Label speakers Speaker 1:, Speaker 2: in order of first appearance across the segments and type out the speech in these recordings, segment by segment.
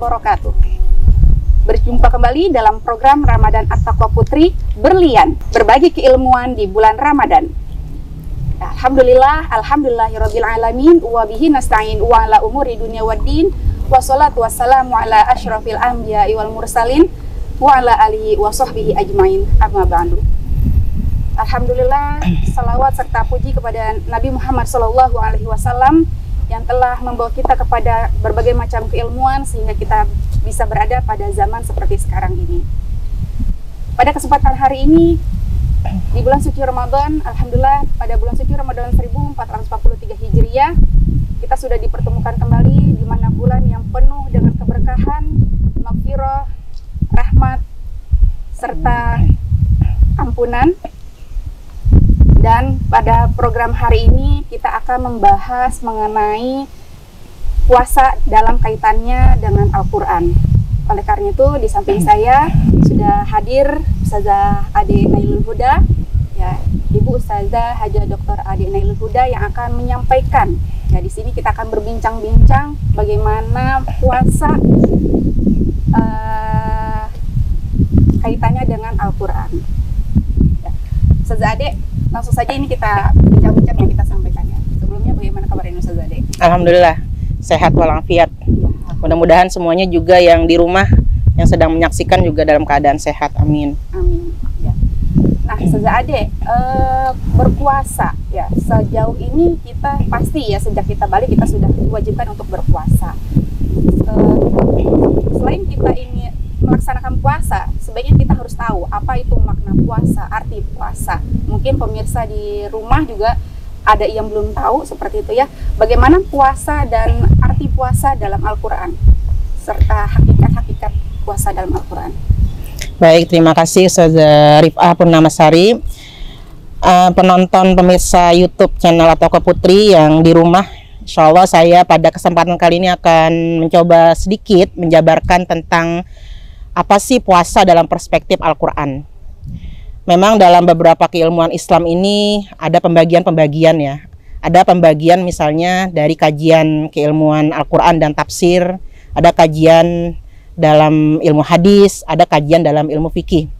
Speaker 1: wabarakatuh. Berjumpa kembali dalam program Ramadan At-Taqwa Putri Berlian, berbagi keilmuan di bulan Ramadan. Alhamdulillahirabbil alamin wa bihi nasta'in wa ala umuri dunya waddin wassalatu wassalamu ala asyrafil anbiya'i wal mursalin wa ala alihi wa sahbihi ajmain, amma ba'du. Alhamdulillah, salawat serta puji kepada Nabi Muhammad SAW yang telah membawa kita kepada berbagai macam keilmuan sehingga kita bisa berada pada zaman seperti sekarang ini. Pada kesempatan hari ini, di bulan suci Ramadan, alhamdulillah pada bulan suci Ramadan 1443 Hijriah, kita sudah dipertemukan kembali di mana bulan yang penuh dengan keberkahan, maghfirah, rahmat, serta ampunan. Dan pada program hari ini kita akan membahas mengenai puasa dalam kaitannya dengan Al-Quran. Oleh karena itu di samping saya sudah hadir Ustazah Ade Nailul Huda, ya, Ibu Ustazah Haja Dr. Ade Nailul Huda yang akan menyampaikan. Ya, di sini kita akan berbincang-bincang bagaimana puasa kaitannya dengan Al-Quran. Ya. Ustazah Ade, langsung saja ini kita bincang-bincang yang kita sampaikan ya. Sebelumnya bagaimana kabarnya Ustazah Ade?
Speaker 2: Alhamdulillah sehat walafiat. Ya, mudah-mudahan semuanya juga yang di rumah yang sedang menyaksikan juga dalam keadaan sehat. Amin.
Speaker 1: Amin. Ya. Nah, Ustazah Ade, berpuasa ya, sejauh ini kita pasti ya sejak kita balik kita sudah diwajibkan untuk berpuasa. Selain kita ini melaksanakan puasa, sebaiknya kita harus tahu apa itu makna puasa, arti puasa. Mungkin pemirsa di rumah juga ada yang belum tahu seperti itu ya. Bagaimana puasa dan arti puasa dalam Al-Quran, serta hakikat-hakikat puasa dalam Al-Quran.
Speaker 2: Baik, terima kasih Ustazah Rif'ah Purnamasari. Penonton pemirsa YouTube channel At-Taqwa Putri yang di rumah, insya Allah saya pada kesempatan kali ini akan mencoba sedikit menjabarkan tentang apa sih puasa dalam perspektif Al-Quran. Memang dalam beberapa keilmuan Islam ini ada pembagian-pembagian ya. Ada pembagian misalnya dari kajian keilmuan Al-Quran dan tafsir, ada kajian dalam ilmu hadis, ada kajian dalam ilmu fikih.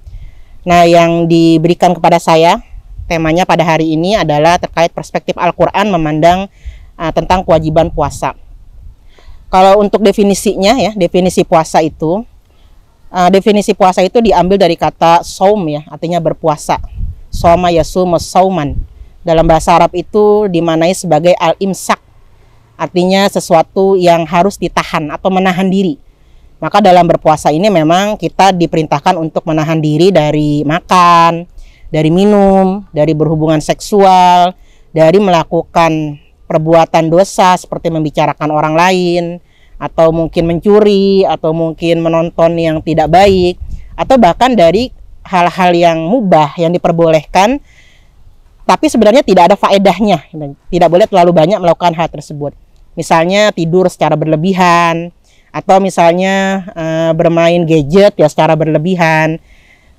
Speaker 2: Nah, yang diberikan kepada saya, temanya pada hari ini adalah terkait perspektif Al-Quran memandang tentang kewajiban puasa. Kalau untuk definisinya ya, definisi puasa itu diambil dari kata saum ya, artinya berpuasa. Soma yasumu sauman. Dalam bahasa Arab itu dimaknai sebagai al-imsak, artinya sesuatu yang harus ditahan atau menahan diri. Maka dalam berpuasa ini memang kita diperintahkan untuk menahan diri dari makan, dari minum, dari berhubungan seksual, dari melakukan perbuatan dosa seperti membicarakan orang lain, atau mungkin mencuri, atau mungkin menonton yang tidak baik, atau bahkan dari hal-hal yang mubah yang diperbolehkan, tapi sebenarnya tidak ada faedahnya. Tidak boleh terlalu banyak melakukan hal tersebut. Misalnya tidur secara berlebihan, atau misalnya bermain gadget ya secara berlebihan,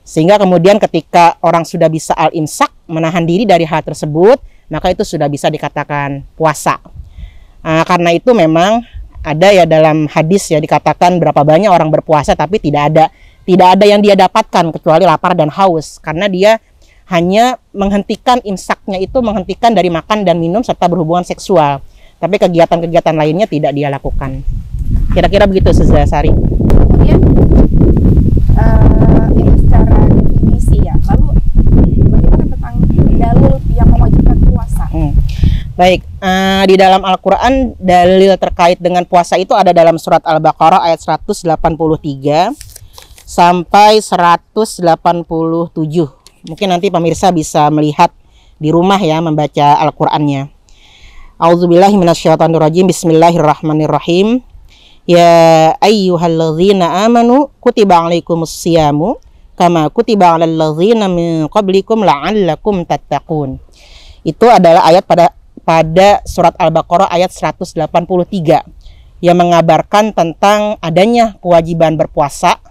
Speaker 2: sehingga kemudian ketika orang sudah bisa al-imsak, menahan diri dari hal tersebut, maka itu sudah bisa dikatakan puasa. Karena itu memang ada ya dalam hadis ya dikatakan berapa banyak orang berpuasa tapi tidak ada yang dia dapatkan kecuali lapar dan haus, karena dia hanya menghentikan imsaknya itu menghentikan dari makan dan minum serta berhubungan seksual, tapi kegiatan-kegiatan lainnya tidak dia lakukan. Kira-kira begitu Ustazah Sari.
Speaker 1: Kemudian ini secara definisi ya. Lalu bagaimana tentang dalil yang mewajibkan puasa?
Speaker 2: Baik, di dalam Al-Quran dalil terkait dengan puasa itu ada dalam surat Al-Baqarah ayat 183 sampai 187. Mungkin nanti pemirsa bisa melihat di rumah ya, membaca Al-Qurannya. A'udzubillahi minasyaitonirrajim. Bismillahirrahmanirrahim. Ya ayyuhalladzina amanu kutiba alaikumus siyamu kama kutiba alal ladzina min qablikum la'allakum tattaqun. Itu adalah ayat pada surat Al-Baqarah ayat 183 yang mengabarkan tentang adanya kewajiban berpuasa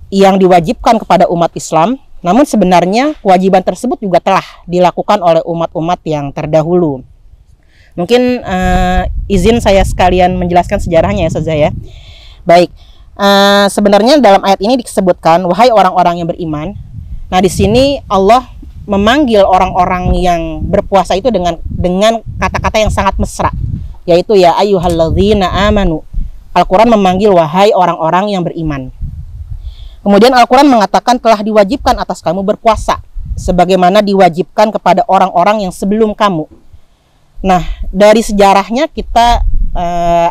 Speaker 2: yang diwajibkan kepada umat Islam. Namun sebenarnya kewajiban tersebut juga telah dilakukan oleh umat-umat yang terdahulu. Mungkin izin saya sekalian menjelaskan sejarahnya ya Ustazah ya. Baik. Sebenarnya dalam ayat ini disebutkan wahai orang-orang yang beriman. Nah, di sini Allah memanggil orang-orang yang berpuasa itu dengan kata-kata yang sangat mesra, yaitu ya ayyuhalladzina amanu. Al-Qur'an memanggil wahai orang-orang yang beriman. Kemudian Al-Qur'an mengatakan telah diwajibkan atas kamu berpuasa sebagaimana diwajibkan kepada orang-orang yang sebelum kamu. Nah, dari sejarahnya kita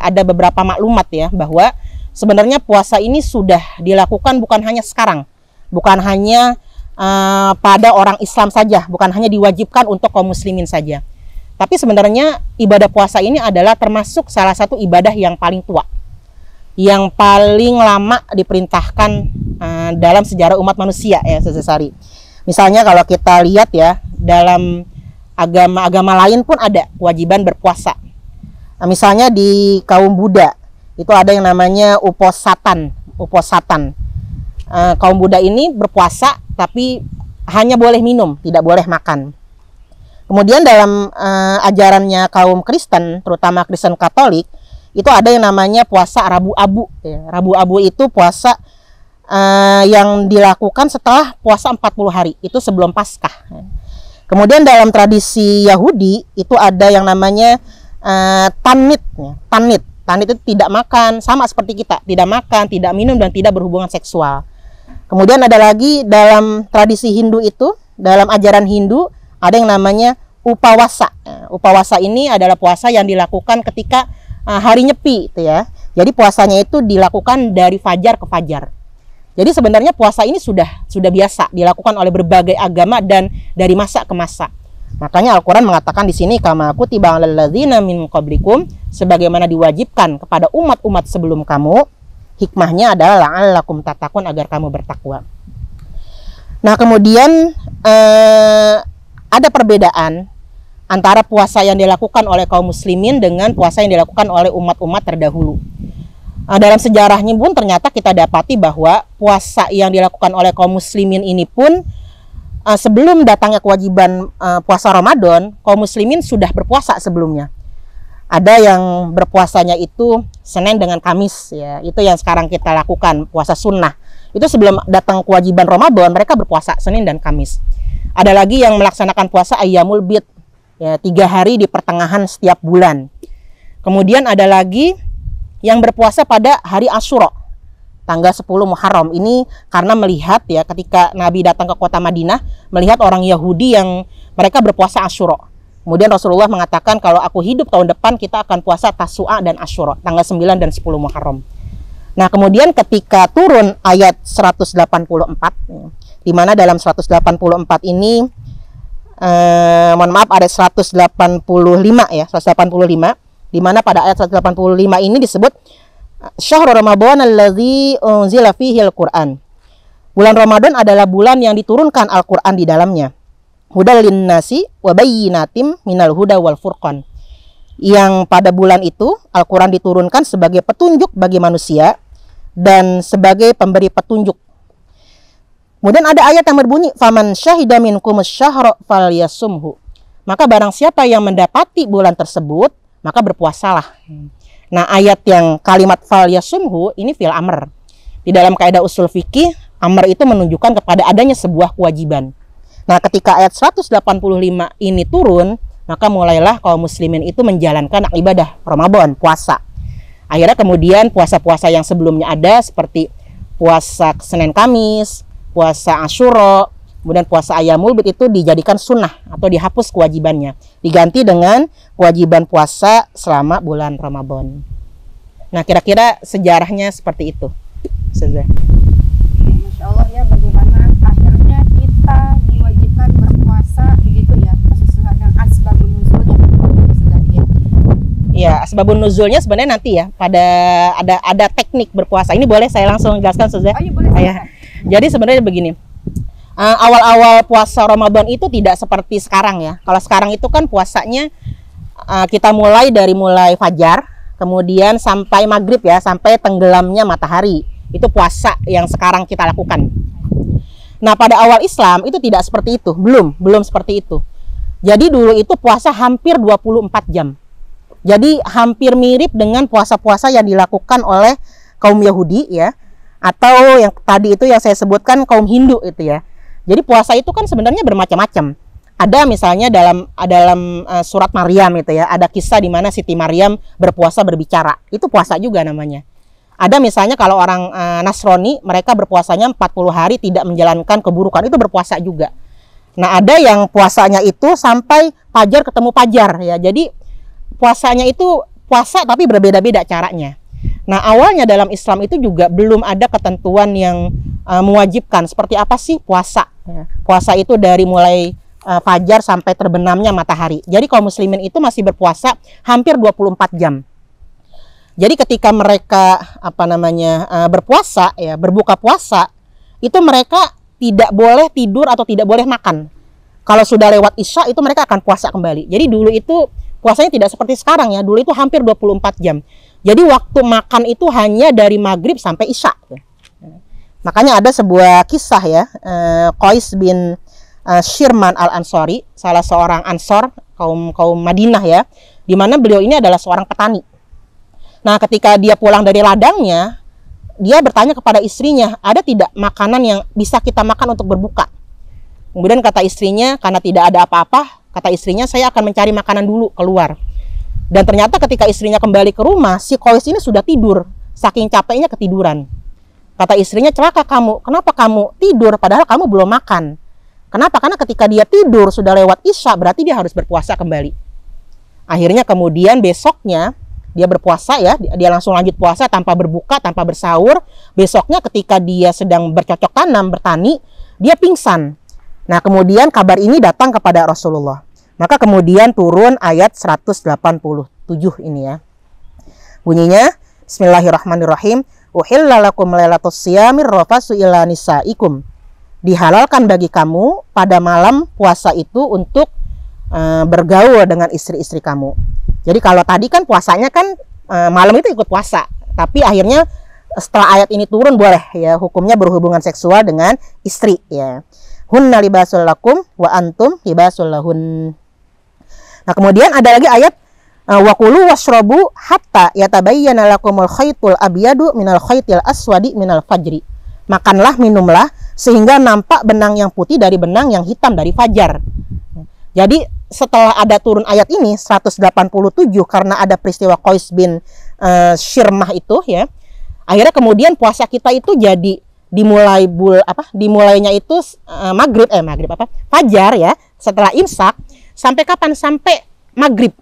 Speaker 2: ada beberapa maklumat ya, bahwa sebenarnya puasa ini sudah dilakukan bukan hanya sekarang, bukan hanya pada orang Islam saja, bukan hanya diwajibkan untuk kaum muslimin saja. Tapi sebenarnya ibadah puasa ini adalah termasuk salah satu ibadah yang paling tua, yang paling lama diperintahkan dalam sejarah umat manusia ya, Sesari. Misalnya kalau kita lihat ya, dalam agama-agama lain pun ada kewajiban berpuasa. Nah, misalnya di kaum Buddha itu ada yang namanya uposatan. Kaum Buddha ini berpuasa tapi hanya boleh minum, tidak boleh makan. Kemudian dalam ajarannya kaum Kristen, terutama Kristen Katolik, itu ada yang namanya puasa Rabu Abu. Ya. Rabu Abu itu puasa yang dilakukan setelah puasa 40 hari, itu sebelum Paskah. Kemudian dalam tradisi Yahudi itu ada yang namanya Tanit. Tanit itu tidak makan, sama seperti kita, tidak makan, tidak minum, dan tidak berhubungan seksual. Kemudian ada lagi dalam tradisi Hindu itu, dalam ajaran Hindu ada yang namanya upawasa. Upawasa ini adalah puasa yang dilakukan ketika hari nyepi, itu ya. Jadi puasanya itu dilakukan dari fajar ke fajar. Jadi sebenarnya puasa ini sudah biasa dilakukan oleh berbagai agama dan dari masa ke masa. Makanya Al-Qur'an mengatakan di sini kama kutiba 'alal ladzina min qablikum, sebagaimana diwajibkan kepada umat-umat sebelum kamu. Hikmahnya adalah la'allakum tattaqun, agar kamu bertakwa. Nah, kemudian ada perbedaan antara puasa yang dilakukan oleh kaum muslimin dengan puasa yang dilakukan oleh umat-umat terdahulu. Dalam sejarahnya pun ternyata kita dapati bahwa puasa yang dilakukan oleh kaum muslimin ini pun sebelum datangnya kewajiban puasa Ramadan, kaum muslimin sudah berpuasa sebelumnya. Ada yang berpuasanya itu Senin dengan Kamis ya, itu yang sekarang kita lakukan, puasa sunnah. Itu sebelum datang kewajiban Ramadan, mereka berpuasa Senin dan Kamis. Ada lagi yang melaksanakan puasa Ayyamul Bid ya, 3 hari di pertengahan setiap bulan. Kemudian ada lagi yang berpuasa pada hari Asyura, tanggal 10 Muharram. Ini karena melihat ya, ketika Nabi datang ke kota Madinah, melihat orang Yahudi yang mereka berpuasa Asyura. Kemudian Rasulullah mengatakan kalau aku hidup tahun depan kita akan puasa Tasu'a dan Asyura, tanggal 9 dan 10 Muharram. Nah, kemudian ketika turun ayat 184, di mana dalam 184 ini mohon maaf, ada 185 ya, 185, di mana pada ayat 185 ini disebut Syahrul Ramadan allazi unzila fihi al-Qur'an. Bulan Ramadan adalah bulan yang diturunkan Al-Qur'an di dalamnya. Hudal linnasi wa bayyinatim minal huda wal furqan. Yang pada bulan itu Al-Qur'an diturunkan sebagai petunjuk bagi manusia dan sebagai pemberi petunjuk. Kemudian ada ayat yang berbunyi faman syahida minkum asy-syahra falyasumhu. Maka barang siapa yang mendapati bulan tersebut, maka berpuasalah. Nah, ayat yang kalimat falyasumhu ini fil amr. Di dalam kaidah usul fikih, amr itu menunjukkan kepada adanya sebuah kewajiban. Nah, ketika ayat 185 ini turun, maka mulailah kaum muslimin itu menjalankan ibadah Ramadan, puasa. Akhirnya kemudian puasa-puasa yang sebelumnya ada seperti puasa Senin Kamis, puasa Asyura, kemudian puasa Ayyamul Bid itu dijadikan sunnah atau dihapus kewajibannya, diganti dengan kewajiban puasa selama bulan Ramadan. Nah, kira-kira sejarahnya seperti itu.
Speaker 1: Masya Allah ya, bagaimana akhirnya kita diwajibkan berpuasa begitu ya, sesuai dengan asbabun nuzulnya.
Speaker 2: Ya, asbabun nuzulnya sebenarnya nanti ya, pada ada teknik berpuasa. Ini boleh saya langsung jelaskan, Ustazah?
Speaker 1: Oh, iya, boleh.
Speaker 2: Jadi sebenarnya begini. Awal-awal puasa Ramadan itu tidak seperti sekarang ya. Kalau sekarang itu kan puasanya kita mulai fajar, kemudian sampai maghrib ya, sampai tenggelamnya matahari. Itu puasa yang sekarang kita lakukan. Nah, pada awal Islam itu tidak seperti itu, belum seperti itu. Jadi dulu itu puasa hampir 24 jam. Jadi hampir mirip dengan puasa-puasa yang dilakukan oleh kaum Yahudi ya, atau yang tadi itu yang saya sebutkan kaum Hindu itu ya. Jadi puasa itu kan sebenarnya bermacam-macam. Ada misalnya dalam surat Maryam itu ya, ada kisah di mana Siti Maryam berpuasa berbicara. Itu puasa juga namanya. Ada misalnya kalau orang Nasrani, mereka berpuasanya 40 hari tidak menjalankan keburukan, itu berpuasa juga. Nah, ada yang puasanya itu sampai fajar ketemu fajar ya. Jadi puasanya itu puasa tapi berbeda-beda caranya. Nah, awalnya dalam Islam itu juga belum ada ketentuan yang mewajibkan seperti apa sih puasa. Ya. Puasa itu dari mulai fajar sampai terbenamnya matahari. Jadi kaum muslimin itu masih berpuasa hampir 24 jam. Jadi ketika mereka berpuasa ya, berbuka puasa, itu mereka tidak boleh tidur atau tidak boleh makan. Kalau sudah lewat Isya itu mereka akan puasa kembali. Jadi dulu itu puasanya tidak seperti sekarang ya. Dulu itu hampir 24 jam. Jadi waktu makan itu hanya dari maghrib sampai Isya. Makanya ada sebuah kisah ya, Qais bin Shirman al-Ansori, salah seorang Ansor kaum Madinah ya, di mana beliau ini adalah seorang petani. Nah, ketika dia pulang dari ladangnya, dia bertanya kepada istrinya, ada tidak makanan yang bisa kita makan untuk berbuka? Kemudian kata istrinya, karena tidak ada apa-apa, kata istrinya, saya akan mencari makanan dulu keluar. Dan ternyata ketika istrinya kembali ke rumah, si Qais ini sudah tidur, saking capeknya ketiduran. Kata istrinya, celaka kamu, kenapa kamu tidur padahal kamu belum makan? Kenapa? Karena ketika dia tidur sudah lewat Isya, berarti dia harus berpuasa kembali. Akhirnya kemudian besoknya dia berpuasa ya, dia langsung lanjut puasa tanpa berbuka, tanpa bersahur. Besoknya ketika dia sedang bercocok tanam, bertani, dia pingsan. Nah, kemudian kabar ini datang kepada Rasulullah. Maka kemudian turun ayat 187 ini ya. Bunyinya, Bismillahirrahmanirrahim. Uhilla lakum lailatus siyamir rafasu ila nisaikum. Dihalalkan bagi kamu pada malam puasa itu untuk bergaul dengan istri-istri kamu. Jadi kalau tadi kan puasanya kan malam itu ikut puasa, tapi akhirnya setelah ayat ini turun boleh ya hukumnya berhubungan seksual dengan istri ya. Hunna libasul lakum wa antum libasul lahun. Nah, kemudian ada lagi ayat wa kulu washrabu hatta yatabayyana lakumul khaytul abyadu minal khaytil aswadi minal fajri. Makanlah, minumlah sehingga nampak benang yang putih dari benang yang hitam dari fajar. Jadi setelah ada turun ayat ini 187 karena ada peristiwa Qais bin Shirmah itu ya. Akhirnya kemudian puasa kita itu jadi dimulainya itu fajar ya, setelah imsak sampai kapan? Sampai maghrib.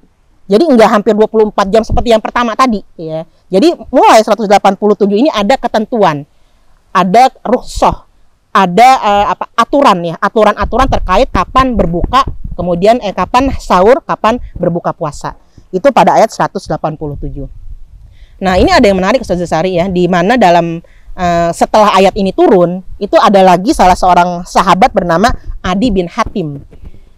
Speaker 2: Jadi enggak hampir 24 jam seperti yang pertama tadi ya. Jadi mulai 187 ini ada ketentuan, ada rukhsah, ada aturan ya, aturan-aturan terkait kapan berbuka, kemudian kapan sahur, kapan berbuka puasa. Itu pada ayat 187. Nah, ini ada yang menarik Ustaz Sari ya, di mana dalam setelah ayat ini turun, itu ada lagi salah seorang sahabat bernama Adi bin Hatim.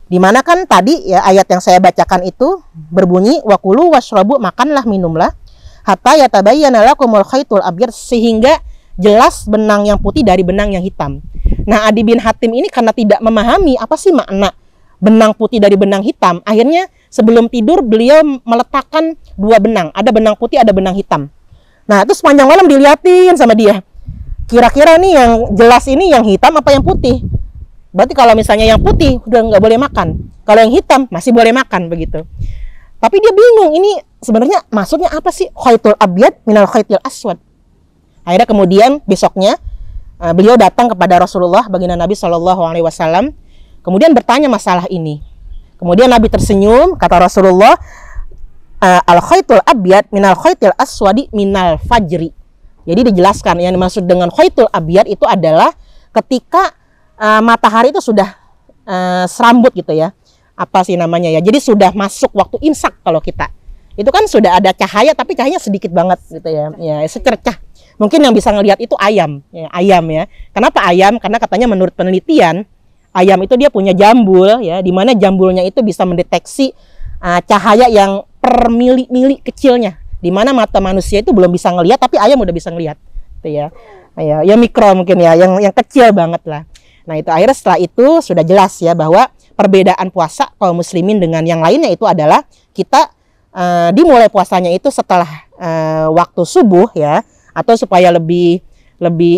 Speaker 2: Di mana kan tadi ya ayat yang saya bacakan itu berbunyi wakulu washrabu, makanlah, minumlah hatta yatabayyana lakumul khaytul abyad, sehingga jelas benang yang putih dari benang yang hitam. Nah, Adi bin Hatim ini karena tidak memahami apa sih makna benang putih dari benang hitam, akhirnya sebelum tidur beliau meletakkan dua benang, ada benang putih, ada benang hitam. Nah, itu sepanjang malam dilihatin sama dia. Kira-kira nih yang jelas ini yang hitam apa yang putih? Berarti kalau misalnya yang putih udah nggak boleh makan, kalau yang hitam masih boleh makan begitu. Tapi dia bingung, ini sebenarnya maksudnya apa sih khaytul abyad minal khaytil aswad? Akhirnya kemudian besoknya beliau datang kepada Rasulullah, baginda Nabi SAW, kemudian bertanya masalah ini. Kemudian Nabi tersenyum, kata Rasulullah, al khaytul abyad minal khaytil aswadi minal fajri. Jadi dijelaskan yang dimaksud dengan khaytul abyad itu adalah ketika matahari itu sudah serambut gitu ya. Apa sih namanya ya? Jadi sudah masuk waktu imsak kalau kita. Itu kan sudah ada cahaya, tapi cahayanya sedikit banget gitu ya. Ya, secercah. Mungkin yang bisa ngelihat itu ayam ya. Kenapa ayam? Karena katanya menurut penelitian ayam itu dia punya jambul ya, di mana jambulnya itu bisa mendeteksi cahaya yang per mili kecilnya, di mana mata manusia itu belum bisa ngelihat, tapi ayam udah bisa ngelihat, gitu ya. Ya mikro mungkin ya, yang kecil banget lah. Nah, itu akhirnya setelah itu sudah jelas ya bahwa perbedaan puasa kaum muslimin dengan yang lainnya itu adalah kita dimulai puasanya itu setelah waktu subuh ya, atau supaya lebih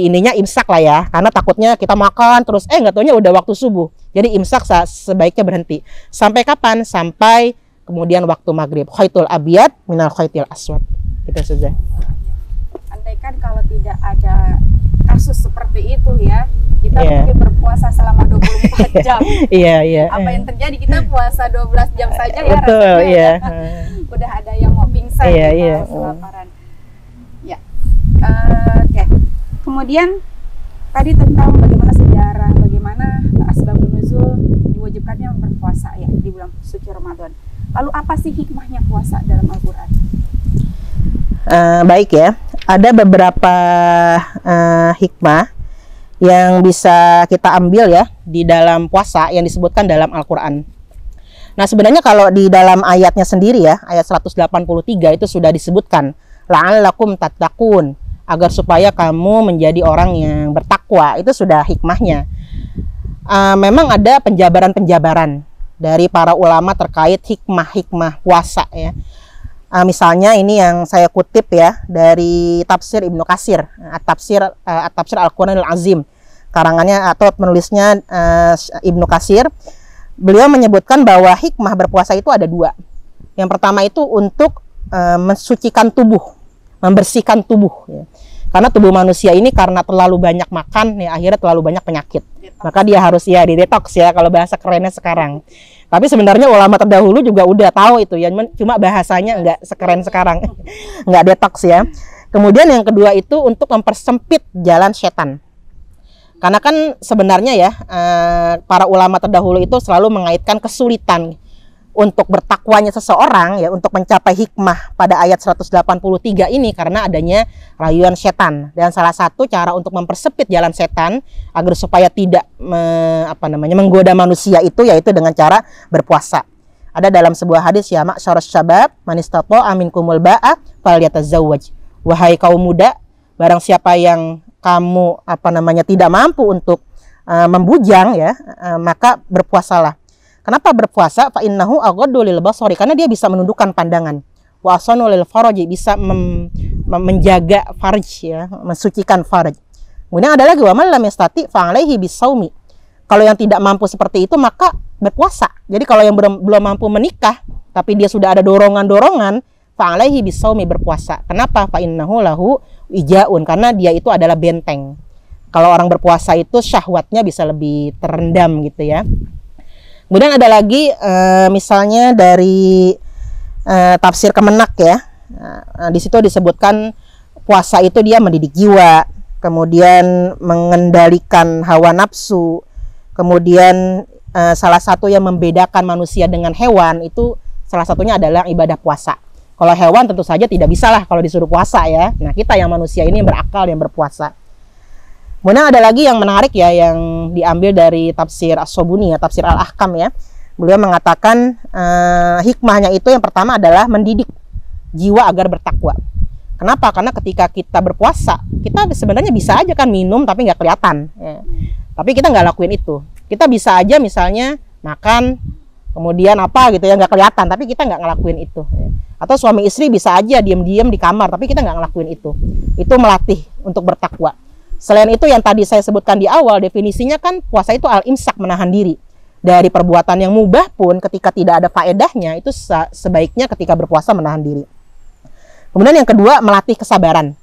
Speaker 2: ininya imsak lah ya, karena takutnya kita makan terus nggak taunya udah waktu subuh. Jadi imsak sebaiknya berhenti. Sampai kapan? Sampai kemudian waktu maghrib. Khaitul abyad minal khaitil aswad. Itu saja.
Speaker 1: Andaikan kalau tidak ada kasus seperti itu ya, kita mungkin berpuasa selama 24 jam.
Speaker 2: Iya.
Speaker 1: Apa yang terjadi? Kita puasa 12 jam saja ya.
Speaker 2: Betul,
Speaker 1: rasanya.
Speaker 2: iya.
Speaker 1: Udah ada yang mau pingsan
Speaker 2: Iya.
Speaker 1: kelaparan. Ya. Oke. Kemudian tadi tentang bagaimana sejarah, bagaimana asbabun nuzul diwajibkannya berpuasa ya di bulan suci Ramadan. Lalu apa sih hikmahnya puasa dalam Al-Quran?
Speaker 2: Baik ya, ada beberapa hikmah yang bisa kita ambil ya di dalam puasa yang disebutkan dalam Al-Quran. Nah sebenarnya kalau di dalam ayatnya sendiri ya, ayat 183 itu sudah disebutkan la'allakum tattaqun, agar supaya kamu menjadi orang yang bertakwa. Itu sudah hikmahnya. Memang ada penjabaran-penjabaran dari para ulama terkait hikmah-hikmah puasa ya. Misalnya ini yang saya kutip ya dari tafsir Ibnu Katsir, tafsir Al-Qur'anul Azim, karangannya atau penulisnya Ibnu Katsir. Beliau menyebutkan bahwa hikmah berpuasa itu ada dua. Yang pertama itu untuk mensucikan tubuh, membersihkan tubuh ya. Karena tubuh manusia ini karena terlalu banyak makan ya, akhirnya terlalu banyak penyakit. Maka dia harus ya di detox ya, kalau bahasa kerennya sekarang. Tapi sebenarnya ulama terdahulu juga udah tahu itu ya, cuma bahasanya nggak sekeren sekarang. Nggak detox ya. Kemudian yang kedua itu untuk mempersempit jalan setan. Karena kan sebenarnya ya para ulama terdahulu itu selalu mengaitkan kesulitan untuk bertakwanya seseorang ya, untuk mencapai hikmah pada ayat 183 ini karena adanya rayuan setan. Dan salah satu cara untuk mempersempit jalan setan agar supaya tidak menggoda manusia itu yaitu dengan cara berpuasa. Ada dalam sebuah hadis ya, ma'syarus syabab man istata'a minkumul ba'a falyatazawwaj. Wahai kaum muda, barang siapa yang kamu tidak mampu untuk membujang ya, maka berpuasalah. Kenapa berpuasa? Fa innahu aghaddu lil basari, karena dia bisa menundukkan pandangan. Wa asanu lil farji, bisa menjaga farj ya, mensucikan farj. Kemudian ada lagi wa man lam yastati fa alaihi bisaumi. Kalau yang tidak mampu seperti itu maka berpuasa. Jadi kalau yang belum mampu menikah tapi dia sudah ada dorongan-dorongan, fa alaihi bisaumi, berpuasa. Kenapa? Fa innahu lahu ijaun, karena dia itu adalah benteng. Kalau orang berpuasa itu syahwatnya bisa lebih terendam gitu ya. Kemudian ada lagi misalnya dari tafsir Kemenak ya. Di situ disebutkan puasa itu dia mendidik jiwa, kemudian mengendalikan hawa nafsu, kemudian salah satu yang membedakan manusia dengan hewan itu salah satunya adalah ibadah puasa. Kalau hewan tentu saja tidak bisa lah kalau disuruh puasa ya. Nah kita yang manusia ini yang berakal yang berpuasa. Kemudian ada lagi yang menarik ya, yang diambil dari tafsir As-Sobuni ya, tafsir Al-Ahkam ya. Beliau mengatakan hikmahnya itu yang pertama adalah mendidik jiwa agar bertakwa. Kenapa? Karena ketika kita berpuasa, kita sebenarnya bisa aja kan minum tapi nggak kelihatan ya. Tapi kita nggak lakuin itu. Kita bisa aja misalnya makan, kemudian apa gitu ya, nggak kelihatan, tapi kita nggak ngelakuin itu ya. Atau suami istri bisa aja diam-diam di kamar, tapi kita nggak ngelakuin itu. Itu melatih untuk bertakwa. Selain itu yang tadi saya sebutkan di awal, definisinya kan puasa itu al-imsak, menahan diri dari perbuatan yang mubah pun ketika tidak ada faedahnya, itu sebaiknya ketika berpuasa menahan diri. Kemudian yang kedua, melatih kesabaran.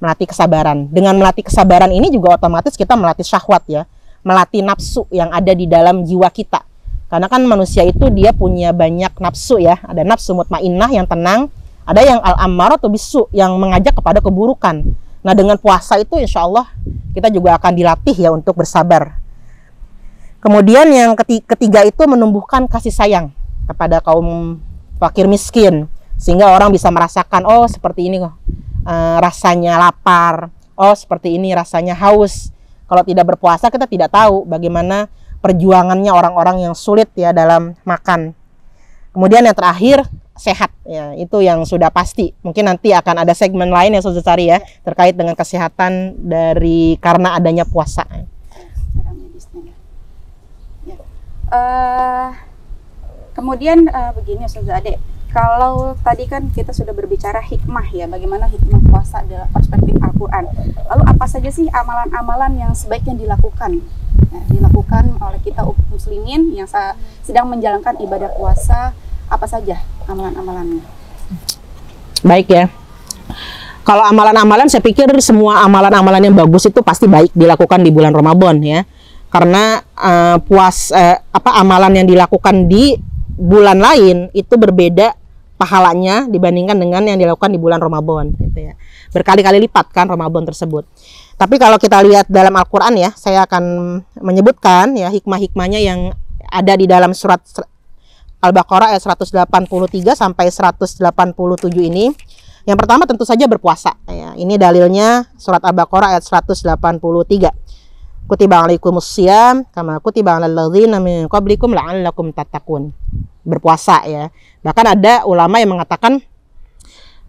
Speaker 2: Melatih kesabaran. Dengan melatih kesabaran ini juga otomatis kita melatih syahwat ya, melatih nafsu yang ada di dalam jiwa kita. Karena kan manusia itu dia punya banyak nafsu ya, ada nafsu mutmainnah yang tenang, ada yang al-ammaratu bisu yang mengajak kepada keburukan. Nah dengan puasa itu insya Allah kita juga akan dilatih ya untuk bersabar. Kemudian yang ketiga itu menumbuhkan kasih sayang kepada kaum fakir miskin. Sehingga orang bisa merasakan, oh seperti ini kok rasanya lapar, oh seperti ini rasanya haus. Kalau tidak berpuasa kita tidak tahu bagaimana perjuangannya orang-orang yang sulit ya dalam makan. Kemudian yang terakhir, sehat ya, itu yang sudah pasti. Mungkin nanti akan ada segmen lain ya Saudara Sari ya, terkait dengan kesehatan dari karena adanya puasa.
Speaker 1: Secara medisnya ya. Kemudian begini Saudara Ade, Kalau tadi kan kita sudah berbicara hikmah ya, bagaimana hikmah puasa dalam perspektif Al-Quran. Lalu apa saja sih amalan-amalan yang sebaiknya dilakukan? Nah, dilakukan oleh kita muslimin yang sedang menjalankan ibadah puasa, apa saja amalan-amalannya?
Speaker 2: Baik ya. Kalau amalan-amalan, saya pikir semua amalan-amalan yang bagus itu pasti baik dilakukan di bulan Ramadan ya. Karena amalan yang dilakukan di bulan lain itu berbeda pahalanya dibandingkan dengan yang dilakukan di bulan Ramadan gitu ya. Berkali-kali lipat kan Ramadan tersebut. Tapi kalau kita lihat dalam Al-Qur'an ya, saya akan menyebutkan ya hikmah-hikmahnya yang ada di dalam surat Al-Baqarah ayat 183 sampai 187 ini. Yang pertama tentu saja berpuasa ya. Ini dalilnya surat Al-Baqarah ayat 183. Kutiba alaikumus syiyam kama kutiba alal ladzina min qablikum la'allakum tattaqun. Berpuasa ya. Bahkan ada ulama yang mengatakan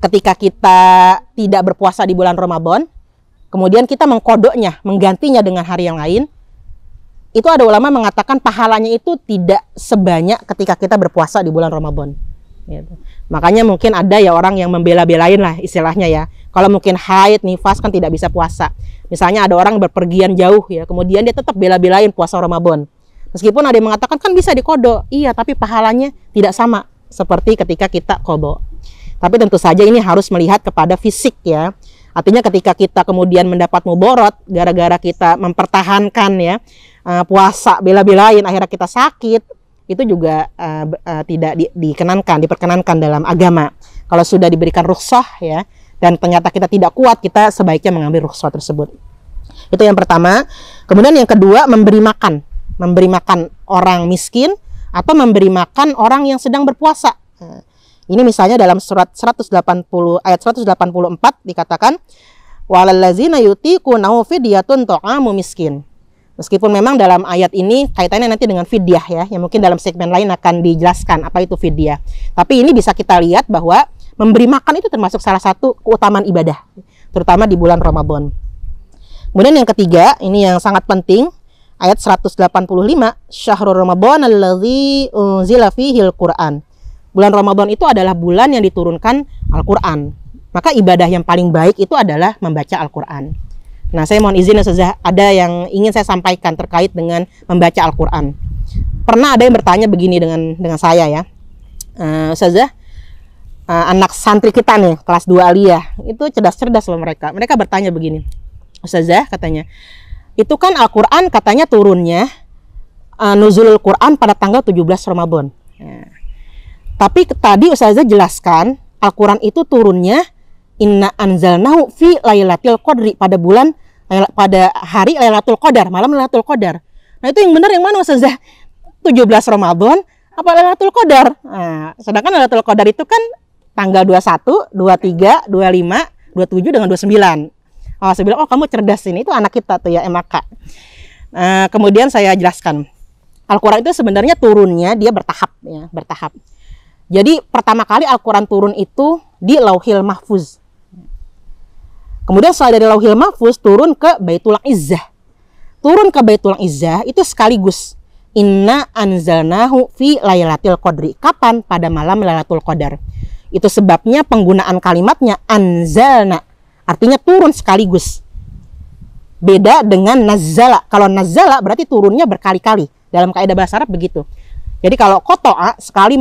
Speaker 2: ketika kita tidak berpuasa di bulan Ramadan, kemudian kita mengkodoknya, menggantinya dengan hari yang lain, itu ada ulama mengatakan pahalanya itu tidak sebanyak ketika kita berpuasa di bulan Ramadan. Gitu. Makanya mungkin ada ya orang yang membela-belain lah istilahnya ya. Kalau mungkin haid, nifas kan tidak bisa puasa. Misalnya ada orang berpergian jauh ya, kemudian dia tetap bela-belain puasa Ramadan. Meskipun ada yang mengatakan kan bisa dikodok, iya tapi pahalanya tidak sama seperti ketika kita kodok. Tapi tentu saja ini harus melihat kepada fisik ya. Artinya ketika kita kemudian mendapat mudarat gara-gara kita mempertahankan ya puasa bela-belain akhirnya kita sakit, itu juga tidak diperkenankan dalam agama. Kalau sudah diberikan rukhsah ya dan ternyata kita tidak kuat, kita sebaiknya mengambil rukhsah tersebut. Itu yang pertama. Kemudian yang kedua, memberi makan orang miskin atau memberi makan orang yang sedang berpuasa. Ini misalnya dalam surat ayat 184 dikatakan walallazina yutiqunahu fidyatun ta'amu miskin. Meskipun memang dalam ayat ini kaitannya nanti dengan fidyah ya, yang mungkin dalam segmen lain akan dijelaskan apa itu fidyah. Tapi ini bisa kita lihat bahwa memberi makan itu termasuk salah satu keutamaan ibadah, terutama di bulan Ramadan. Kemudian yang ketiga, ini yang sangat penting, ayat 185, Syahrul Ramadan alladzi unzila fihil Qur'an. Bulan Ramadan itu adalah bulan yang diturunkan Al-Qur'an. Maka ibadah yang paling baik itu adalah membaca Al-Qur'an. Nah, saya mohon izin Ustazah, ada yang ingin saya sampaikan terkait dengan membaca Al-Qur'an. Pernah ada yang bertanya begini dengan saya ya. Ustazah, anak santri kita nih, kelas 2 aliyah, itu cerdas-cerdas loh mereka. Mereka bertanya begini. Ustazah katanya, itu kan Al-Qur'an katanya turunnya nuzulul Qur'an pada tanggal 17 Ramadan. Ya. Tapi tadi Ustazah jelaskan Al-Qur'an itu turunnya inna anzalnahu fi lailatul qadri pada hari Lailatul Qadar, malam Lailatul Qadar. Nah, itu yang benar yang mana Ustazah? 17 Ramadan apa Lailatul Qadar? Nah, sedangkan Lailatul Qadar itu kan tanggal 21, 23, 25, 27 dengan 29. Oh, saya bilang, oh kamu cerdas ini, itu anak kita tuh ya, MAK. Kemudian saya jelaskan. Al-Qur'an itu sebenarnya turunnya dia bertahap ya, bertahap. Jadi pertama kali Al-Qur'an turun itu di Lauhil Mahfuz. Kemudian setelah dari Lauhil Mahfuz turun ke Baitul Izzah. Turun ke Baitul Izzah itu sekaligus inna anzalnahu fi lailatul qadri. Kapan? Pada malam Lailatul Qadar. Itu sebabnya penggunaan kalimatnya anzalna. Artinya turun sekaligus. Beda dengan nazzala. Kalau nazzala berarti turunnya berkali-kali. Dalam kaidah bahasa Arab begitu. Jadi kalau kotoa sekali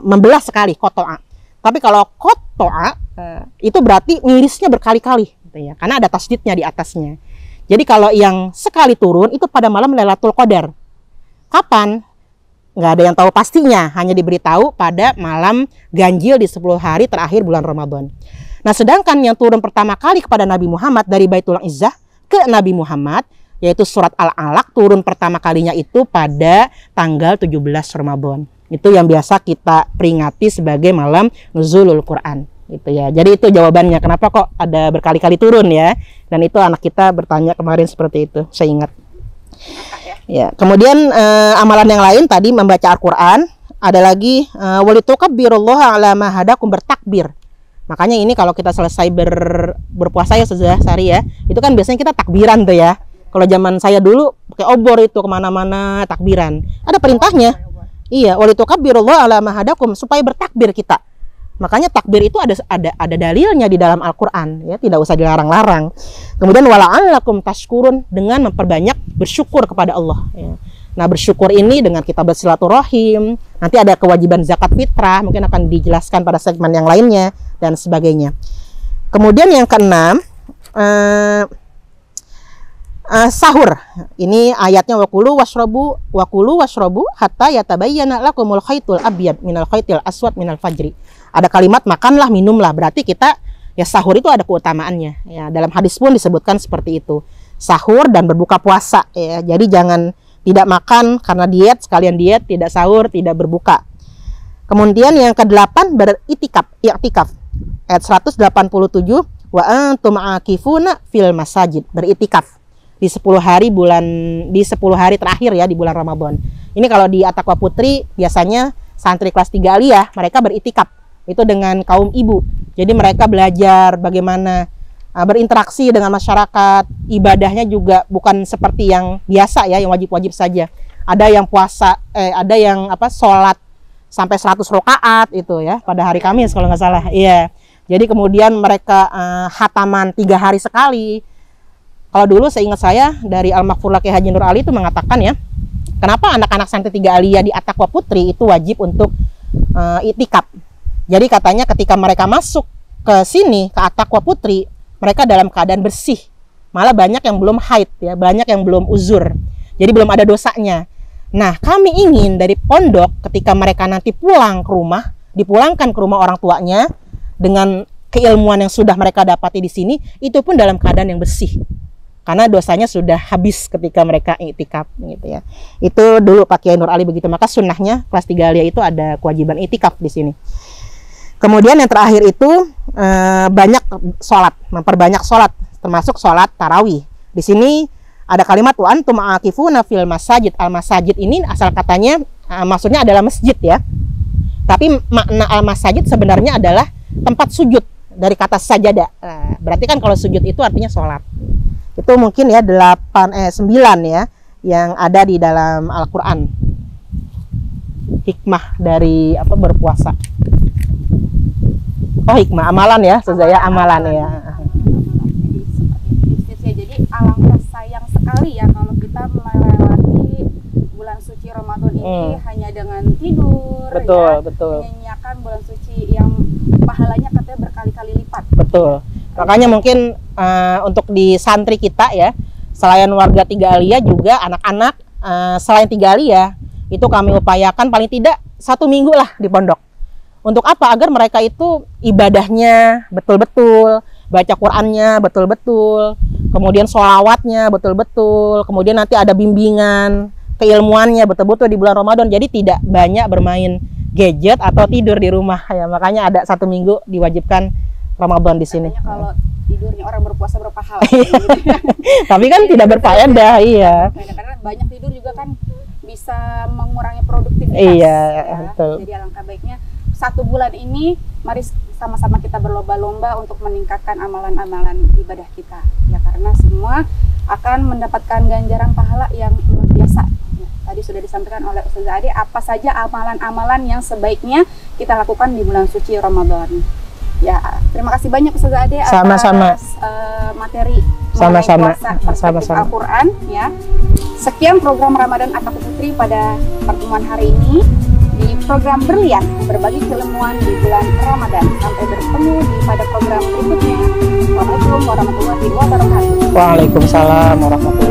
Speaker 2: membelah sekali kotoa. Tapi kalau kotoa itu berarti ngirisnya berkali-kali, gitu ya. Karena ada tasdidnya di atasnya. Jadi kalau yang sekali turun itu pada malam Lailatul Qadar. Kapan? Nggak ada yang tahu pastinya. Hanya diberitahu pada malam ganjil di 10 hari terakhir bulan Ramadan. Nah, sedangkan yang turun pertama kali kepada Nabi Muhammad dari Baitul Izzah ke Nabi Muhammad, yaitu surat Al-Alaq, turun pertama kalinya itu pada tanggal 17 Ramadan. Itu yang biasa kita peringati sebagai malam nuzulul Quran. Gitu ya. Jadi itu jawabannya kenapa kok ada berkali-kali turun ya. Dan itu anak kita bertanya kemarin seperti itu, saya ingat. Ya, kemudian amalan yang lain tadi membaca Al-Qur'an, ada lagi walitukabbirullaha ala ma hadakum, bertakbir. Makanya ini kalau kita selesai berpuasa ya Ustazah Sari ya, itu kan biasanya kita takbiran tuh ya. Kalau zaman saya dulu pakai obor itu kemana-mana takbiran. Ada perintahnya. Iya, walitukabbirullaha ala ma hadakum, supaya bertakbir kita. Makanya takbir itu ada dalilnya di dalam Al-Qur'an, ya, tidak usah dilarang-larang. Kemudian wala'allakum tashkurun, dengan memperbanyak bersyukur kepada Allah, ya. Nah, bersyukur ini dengan kita bersilaturahim, nanti ada kewajiban zakat fitrah, mungkin akan dijelaskan pada segmen yang lainnya dan sebagainya. Kemudian yang keenam, sahur. Ini ayatnya wakulu washrabu hatta yatabayyana lakumul khaitul abyad minal khaitil aswad minal fajri. Ada kalimat makanlah, minumlah, berarti kita ya sahur itu ada keutamaannya. Ya, dalam hadis pun disebutkan seperti itu. Sahur dan berbuka puasa, ya. Jadi jangan tidak makan karena diet, sekalian diet, tidak sahur, tidak berbuka. Kemudian yang ke-8 beritikaf, i'tikaf. Ayat 187, wa antum aakifuna fil masajid, beritikaf di 10 hari terakhir ya di bulan Ramadan. Ini kalau di At-Taqwa Putri biasanya santri kelas 3 aliyah mereka beritikaf itu dengan kaum ibu. Jadi mereka belajar bagaimana berinteraksi dengan masyarakat, ibadahnya juga bukan seperti yang biasa ya, yang wajib-wajib saja. Ada yang puasa, ada yang sholat sampai 100 rakaat itu ya pada hari Kamis kalau nggak salah. Iya. Jadi kemudian mereka khataman 3 hari sekali. Kalau dulu seingat saya dari Al-Maghfur Laki Haji Nur Ali itu mengatakan ya, kenapa anak-anak santri 3 aliyah di At-Taqwa Putri itu wajib untuk i'tikaf. Jadi katanya ketika mereka masuk ke sini ke At-Taqwa Putri, mereka dalam keadaan bersih. Malah banyak yang belum haid ya, banyak yang belum uzur. Jadi belum ada dosanya. Nah, kami ingin dari pondok ketika mereka nanti pulang ke rumah, dipulangkan ke rumah orang tuanya dengan keilmuan yang sudah mereka dapati di sini, itu pun dalam keadaan yang bersih. Karena dosanya sudah habis ketika mereka i'tikaf gitu ya. Itu dulu Pak Kiai Nur Ali begitu. Maka sunnahnya kelas 3 aliyah itu ada kewajiban i'tikaf di sini. Kemudian yang terakhir itu banyak sholat, memperbanyak sholat, termasuk sholat tarawih. Di sini ada kalimat wa antum aakifuna fil masajid. Al-masajid ini asal katanya maksudnya adalah masjid ya. Tapi makna al-masajid sebenarnya adalah tempat sujud dari kata sajadah. Berarti kan kalau sujud itu artinya sholat. Itu mungkin ya 9 ya yang ada di dalam Al-Qur'an. Hikmah dari berpuasa. Oh, hikmah amalan ya, Sezaya amalan ya.
Speaker 1: Jadi alangkah sayang sekali ya kalau kita melewati bulan suci Ramadan ini hanya dengan tidur,
Speaker 2: betul,
Speaker 1: ya,
Speaker 2: betul.
Speaker 1: menyanyiakan bulan suci yang pahalanya katanya berkali-kali lipat.
Speaker 2: Betul. Makanya mungkin untuk di santri kita ya, selain warga 3 aliyah juga anak-anak selain 3 aliyah itu kami upayakan paling tidak 1 minggu lah di pondok. Untuk apa? Agar mereka itu ibadahnya betul-betul, baca Qur'annya betul-betul, kemudian sholawatnya betul-betul, kemudian nanti ada bimbingan keilmuannya betul-betul di bulan Ramadan. Jadi tidak banyak bermain gadget atau tidur di rumah ya. Makanya ada 1 minggu diwajibkan Ramadan di sini.
Speaker 1: Kalau tidurnya orang berpuasa berpahala.
Speaker 2: Tapi kan tidak berfaedah, iya.
Speaker 1: Karena banyak tidur juga kan bisa mengurangi produktivitas.
Speaker 2: Iya,
Speaker 1: ya.
Speaker 2: betul.
Speaker 1: Jadi alangkah baiknya 1 bulan ini mari sama-sama kita berlomba-lomba untuk meningkatkan amalan-amalan ibadah kita. Ya, karena semua akan mendapatkan ganjaran pahala yang luar biasa. Ya, tadi sudah disampaikan oleh Ustazah Ade apa saja amalan-amalan yang sebaiknya kita lakukan di bulan suci Ramadan. Ya, terima kasih banyak Ustazah Ade
Speaker 2: sama-sama.
Speaker 1: atas materi
Speaker 2: sama-sama
Speaker 1: Al-Quran ya. Sekian program Ramadan At-Taqwa Putri pada pertemuan hari ini di program Berlian, berbagi keilmuan di bulan Ramadan. Sampai bertemu pada program berikutnya. Wassalamualaikum warahmatullahi wabarakatuh.
Speaker 2: Waalaikumsalam warahmatullahi wabarakatuh.